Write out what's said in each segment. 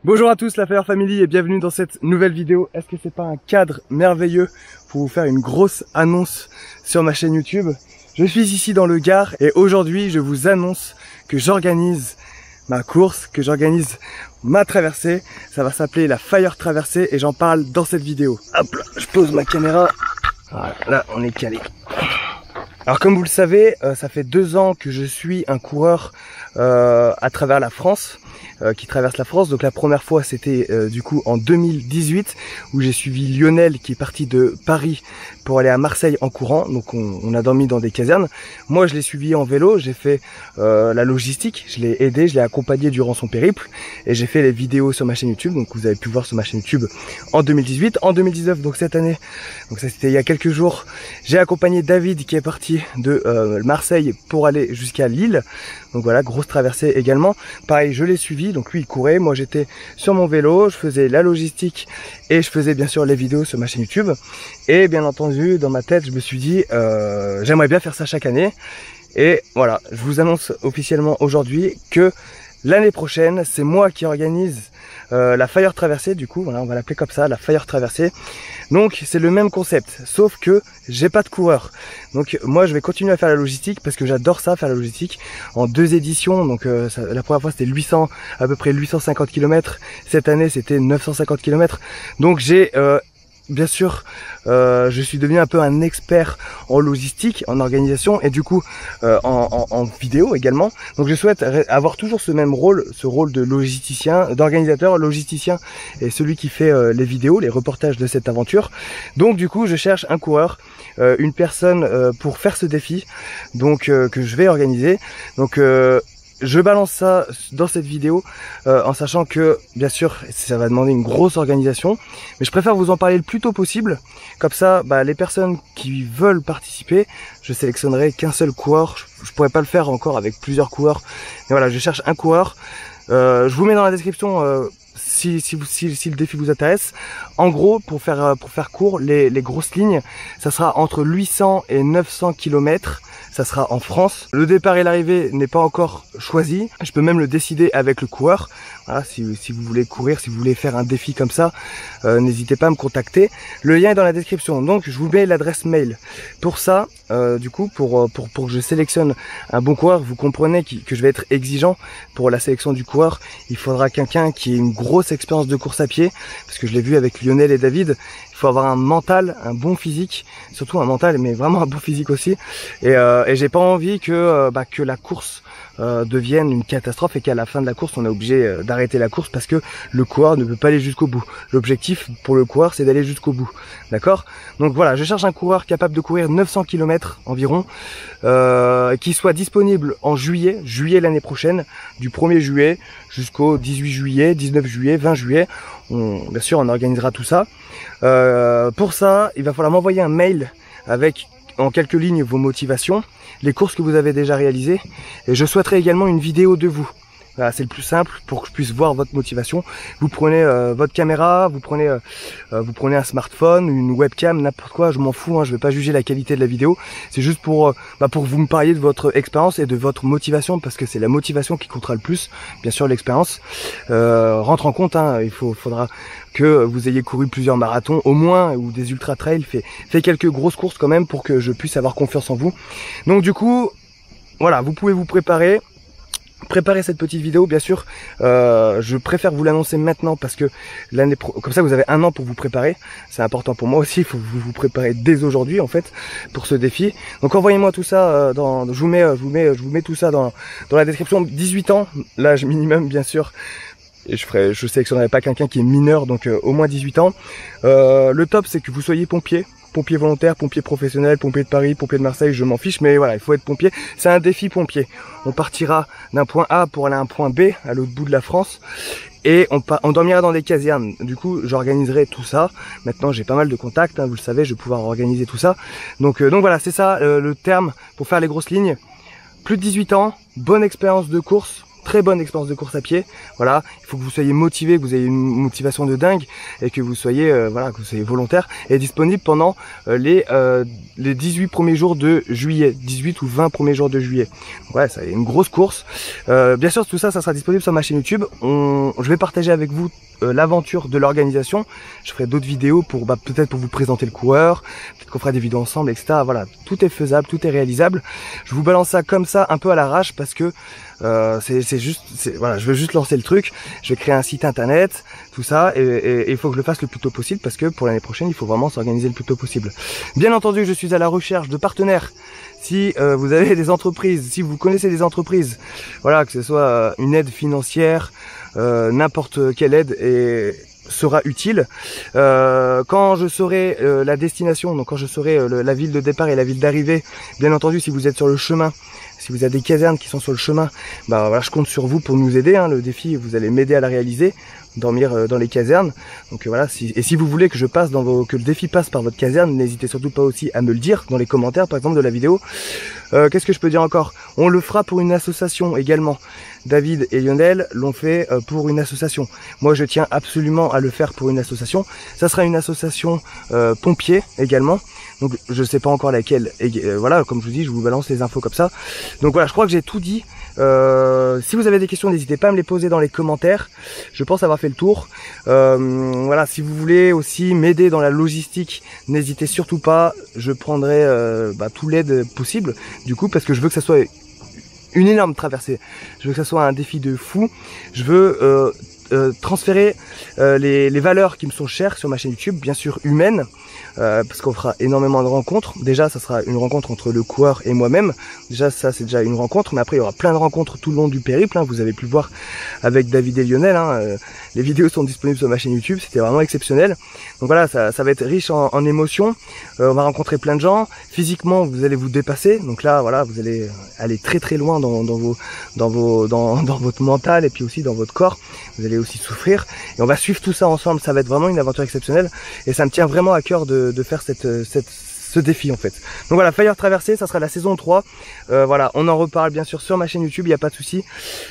Bonjour à tous la Fire Family et bienvenue dans cette nouvelle vidéo. Est-ce que c'est pas un cadre merveilleux pour vous faire une grosse annonce sur ma chaîne YouTube? Je suis ici dans le Gard et aujourd'hui je vous annonce que j'organise ma course, que j'organise ma traversée. Ça va s'appeler la Fire Traversée et j'en parle dans cette vidéo. Hop là, je pose ma caméra. Voilà, là on est calé. Alors comme vous le savez, ça fait 2 ans que je suis un coureur à travers la France. Qui traverse la France. Donc la première fois c'était du coup en 2018 où j'ai suivi Lionel qui est parti de Paris pour aller à Marseille en courant. Donc on a dormi dans des casernes. Moi je l'ai suivi en vélo, j'ai fait la logistique, je l'ai aidé, je l'ai accompagné durant son périple et j'ai fait les vidéos sur ma chaîne YouTube. Donc vous avez pu voir sur ma chaîne YouTube en 2018. En 2019, donc cette année, donc ça c'était il y a quelques jours, j'ai accompagné David qui est parti de Marseille pour aller jusqu'à Lille. Donc voilà, grosse traversée également. Pareil, je l'ai suivi, donc lui il courait, moi j'étais sur mon vélo, je faisais la logistique et je faisais bien sûr les vidéos sur ma chaîne YouTube. Et bien entendu, dans ma tête, je me suis dit, j'aimerais bien faire ça chaque année. Et voilà, je vous annonce officiellement aujourd'hui que l'année prochaine, c'est moi qui organise la Fire Traversée, du coup, voilà, on va l'appeler comme ça, la Fire Traversée. Donc c'est le même concept, sauf que j'ai pas de coureur. Donc moi je vais continuer à faire la logistique parce que j'adore ça, faire la logistique en 2 éditions. Donc la première fois c'était 800, à peu près 850 km. Cette année c'était 950 km. Donc j'ai bien sûr, je suis devenu un peu un expert en logistique, en organisation et du coup en vidéo également. Donc je souhaite avoir toujours ce même rôle, ce rôle de logisticien, d'organisateur, logisticien et celui qui fait les vidéos, les reportages de cette aventure. Donc du coup je cherche un coureur, une personne pour faire ce défi, donc que je vais organiser. Donc je balance ça dans cette vidéo en sachant que bien sûr ça va demander une grosse organisation, mais je préfère vous en parler le plus tôt possible, comme ça les personnes qui veulent participer, je sélectionnerai qu'un seul coureur. Je pourrais pas le faire encore avec plusieurs coureurs, mais voilà, je cherche un coureur. Je vous mets dans la description si le défi vous intéresse. En gros, pour faire court, les grosses lignes, ça sera entre 800 et 900 km. Ça sera en France. Le départ et l'arrivée n'est pas encore choisi. Je peux même le décider avec le coureur. Voilà, si vous voulez courir, si vous voulez faire un défi comme ça, n'hésitez pas à me contacter. Le lien est dans la description. Donc je vous mets l'adresse mail. Pour ça, du coup, pour que je sélectionne un bon coureur, vous comprenez que je vais être exigeant pour la sélection du coureur. Il faudra quelqu'un qui ait une grosse expérience de course à pied, parce que je l'ai vu avec Lionel et David. Il faut avoir un mental, un bon physique, surtout un mental, mais vraiment un bon physique aussi. Et j'ai pas envie que la course devienne une catastrophe et qu'à la fin de la course on est obligé d'arrêter la course parce que le coureur ne peut pas aller jusqu'au bout. L'objectif pour le coureur c'est d'aller jusqu'au bout, d'accord? Donc voilà, je cherche un coureur capable de courir 900 km environ, qui soit disponible en juillet l'année prochaine, du 1er juillet jusqu'au 18 juillet, 19 juillet, 20 juillet. Bien sûr on organisera tout ça. Pour ça il va falloir m'envoyer un mail avec en quelques lignes vos motivations, les courses que vous avez déjà réalisées, et je souhaiterais également une vidéo de vous. Voilà, c'est le plus simple pour que je puisse voir votre motivation. Vous prenez votre caméra, vous prenez un smartphone, une webcam, n'importe quoi, je m'en fous, hein, je vais pas juger la qualité de la vidéo. C'est juste pour que vous me parliez de votre expérience et de votre motivation, parce que c'est la motivation qui comptera le plus. Bien sûr l'expérience rentre en compte, hein, faudra que vous ayez couru plusieurs marathons au moins, ou des ultra trails, fait quelques grosses courses quand même pour que je puisse avoir confiance en vous. Donc du coup, voilà, vous pouvez vous préparer cette petite vidéo, bien sûr. Je préfère vous l'annoncer maintenant parce que comme ça vous avez 1 an pour vous préparer. C'est important pour moi aussi, il faut que vous vous préparez dès aujourd'hui en fait pour ce défi. Donc envoyez-moi tout ça je vous mets tout ça dans la description. 18 ans, l'âge minimum bien sûr. Et je sélectionnerai pas quelqu'un qui est mineur, donc au moins 18 ans. Le top c'est que vous soyez pompier volontaire, pompier professionnel, pompier de Paris, pompier de Marseille, je m'en fiche, mais voilà, il faut être pompier. C'est un défi pompier. On partira d'un point A pour aller à un point B, à l'autre bout de la France, et on dormira dans des casernes. Du coup, j'organiserai tout ça. Maintenant, j'ai pas mal de contacts, hein, vous le savez, je vais pouvoir organiser tout ça. Donc voilà, c'est ça le terme pour faire les grosses lignes. Plus de 18 ans, bonne expérience de course, très bonne expérience de course à pied. Voilà, il faut que vous soyez motivé, que vous ayez une motivation de dingue et que vous soyez voilà, que vous soyez volontaire, et disponible pendant les 18 premiers jours de juillet, 18 ou 20 premiers jours de juillet. Donc, ouais, ça est une grosse course. Bien sûr, tout ça, ça sera disponible sur ma chaîne YouTube. Je vais partager avec vous l'aventure de l'organisation. Je ferai d'autres vidéos pour peut-être pour vous présenter le coureur, peut-être qu'on fera des vidéos ensemble, etc. Voilà, tout est faisable, tout est réalisable. Je vous balance ça comme ça, un peu à l'arrache, parce que c'est juste, voilà, je veux juste lancer le truc. Je vais créer un site internet, tout ça, et il faut que je le fasse le plus tôt possible, parce que pour l'année prochaine, il faut vraiment s'organiser le plus tôt possible. Bien entendu, je suis à la recherche de partenaires. Si vous avez des entreprises, si vous connaissez des entreprises, voilà, que ce soit une aide financière, n'importe quelle aide sera utile. Quand je saurai la destination, donc quand je saurai la ville de départ et la ville d'arrivée, bien entendu, si vous êtes sur le chemin, si vous avez des casernes qui sont sur le chemin, bah voilà, je compte sur vous pour nous aider, hein, le défi, vous allez m'aider à la réaliser, dormir dans les casernes. Donc voilà, si vous voulez que je passe que le défi passe par votre caserne, n'hésitez surtout pas aussi à me le dire dans les commentaires, par exemple, de la vidéo. Qu'est-ce que je peux dire encore? On le fera pour une association également. David et Lionel l'ont fait pour une association. Moi, je tiens absolument à le faire pour une association. Ça sera une association pompiers également. Donc, je sais pas encore laquelle. Et voilà, comme je vous dis, je vous balance les infos comme ça. Donc voilà, je crois que j'ai tout dit. Si vous avez des questions, n'hésitez pas à me les poser dans les commentaires. Je pense avoir fait le tour. Voilà, si vous voulez aussi m'aider dans la logistique, n'hésitez surtout pas. Je prendrai tout l'aide possible, du coup, parce que je veux que ça soit une énorme traversée. Je veux que ça soit un défi de fou. Je veux transférer les valeurs qui me sont chères sur ma chaîne YouTube, bien sûr humaines, parce qu'on fera énormément de rencontres. Déjà, ça sera une rencontre entre le coureur et moi-même. Déjà, ça, c'est déjà une rencontre, mais après, il y aura plein de rencontres tout le long du périple, hein. Vous avez pu le voir avec David et Lionel, hein. Les vidéos sont disponibles sur ma chaîne YouTube, c'était vraiment exceptionnel. Donc voilà, ça va être riche en émotions. On va rencontrer plein de gens. Physiquement, vous allez vous dépasser. Donc là, voilà, vous allez aller très très loin dans votre mental et puis aussi dans votre corps. Vous allez aussi souffrir. Et on va suivre tout ça ensemble. Ça va être vraiment une aventure exceptionnelle. Et ça me tient vraiment à cœur de faire ce défi en fait. Donc voilà, Fire Traversée, ça sera la saison 3. Voilà, on en reparle bien sûr sur ma chaîne YouTube, il n'y a pas de souci.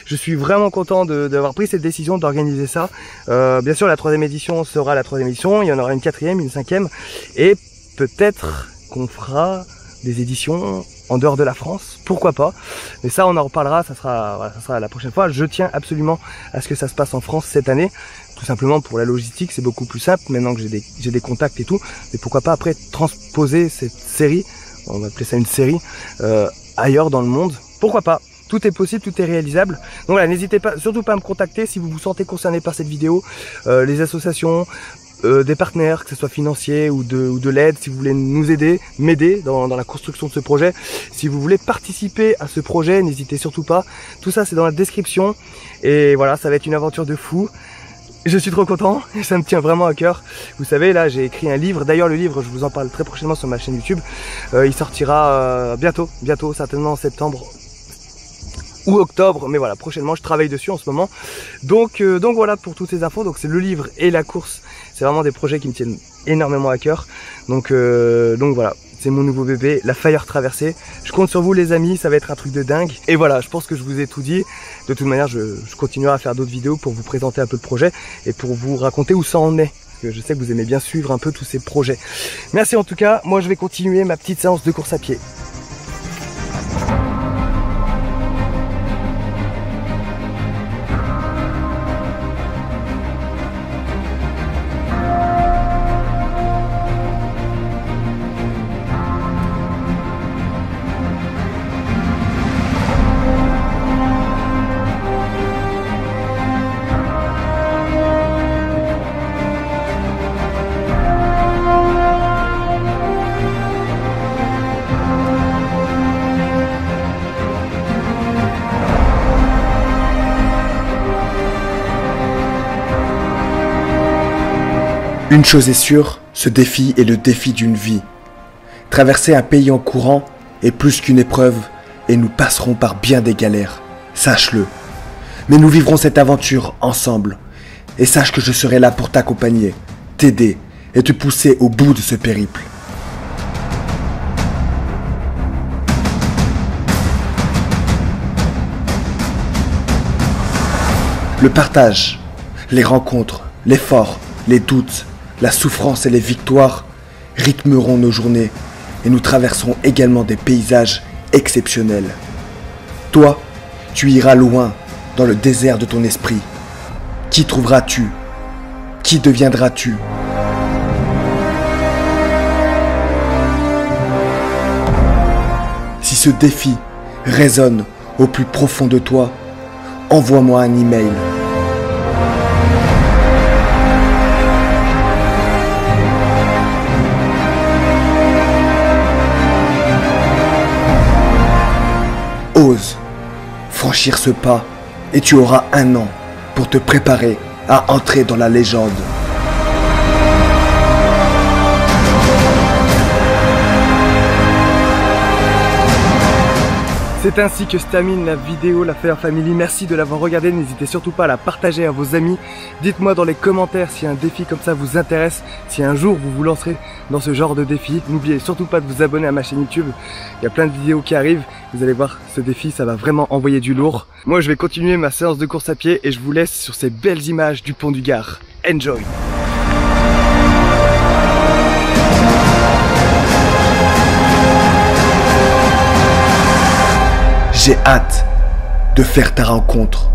Je suis vraiment content d'avoir pris cette décision d'organiser ça. Bien sûr, la 3e édition sera la 3e édition, il y en aura une 4e, une 5e, et peut-être qu'on fera des éditions en dehors de la France, pourquoi pas. Mais ça, on en reparlera, ça sera la prochaine fois. Je tiens absolument à ce que ça se passe en France cette année. Tout simplement pour la logistique, c'est beaucoup plus simple maintenant que j'ai des contacts et tout. Mais pourquoi pas après transposer cette série, on va appeler ça une série, ailleurs dans le monde. Pourquoi pas? Tout est possible, tout est réalisable. Donc voilà, n'hésitez pas, surtout pas à me contacter si vous vous sentez concerné par cette vidéo. Les associations, des partenaires, que ce soit financier ou de l'aide, si vous voulez nous aider, m'aider dans la construction de ce projet. Si vous voulez participer à ce projet, n'hésitez surtout pas. Tout ça, c'est dans la description. Et voilà, ça va être une aventure de fou. Je suis trop content et ça me tient vraiment à cœur. Vous savez, là j'ai écrit un livre. D'ailleurs le livre, je vous en parle très prochainement sur ma chaîne YouTube. Il sortira bientôt, certainement en septembre ou octobre. Mais voilà, prochainement, je travaille dessus en ce moment. Donc voilà pour toutes ces infos. Donc c'est le livre et la course. C'est vraiment des projets qui me tiennent énormément à cœur. Donc voilà. C'est mon nouveau bébé, la Fire Traversée. Je compte sur vous les amis, ça va être un truc de dingue. Et voilà, je pense que je vous ai tout dit. De toute manière, je continuerai à faire d'autres vidéos pour vous présenter un peu le projet et pour vous raconter où ça en est. Parce que je sais que vous aimez bien suivre un peu tous ces projets. Merci en tout cas, moi je vais continuer ma petite séance de course à pied. Une chose est sûre, ce défi est le défi d'une vie. Traverser un pays en courant est plus qu'une épreuve et nous passerons par bien des galères, sache-le. Mais nous vivrons cette aventure ensemble et sache que je serai là pour t'accompagner, t'aider et te pousser au bout de ce périple. Le partage, les rencontres, l'effort, les doutes, la souffrance et les victoires rythmeront nos journées et nous traverserons également des paysages exceptionnels. Toi, tu iras loin dans le désert de ton esprit. Qui trouveras-tu? Qui deviendras-tu? Si ce défi résonne au plus profond de toi, envoie-moi un email. Ose franchir ce pas et tu auras 1 an pour te préparer à entrer dans la légende. C'est ainsi que se termine la vidéo La Fire Family. Merci de l'avoir regardée, n'hésitez surtout pas à la partager à vos amis. Dites-moi dans les commentaires si un défi comme ça vous intéresse, si un jour vous vous lancerez dans ce genre de défi. N'oubliez surtout pas de vous abonner à ma chaîne YouTube, il y a plein de vidéos qui arrivent. Vous allez voir, ce défi ça va vraiment envoyer du lourd. Moi je vais continuer ma séance de course à pied et je vous laisse sur ces belles images du pont du Gard. Enjoy! J'ai hâte de faire ta rencontre.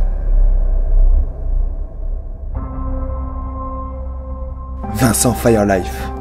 Vincent Firelife.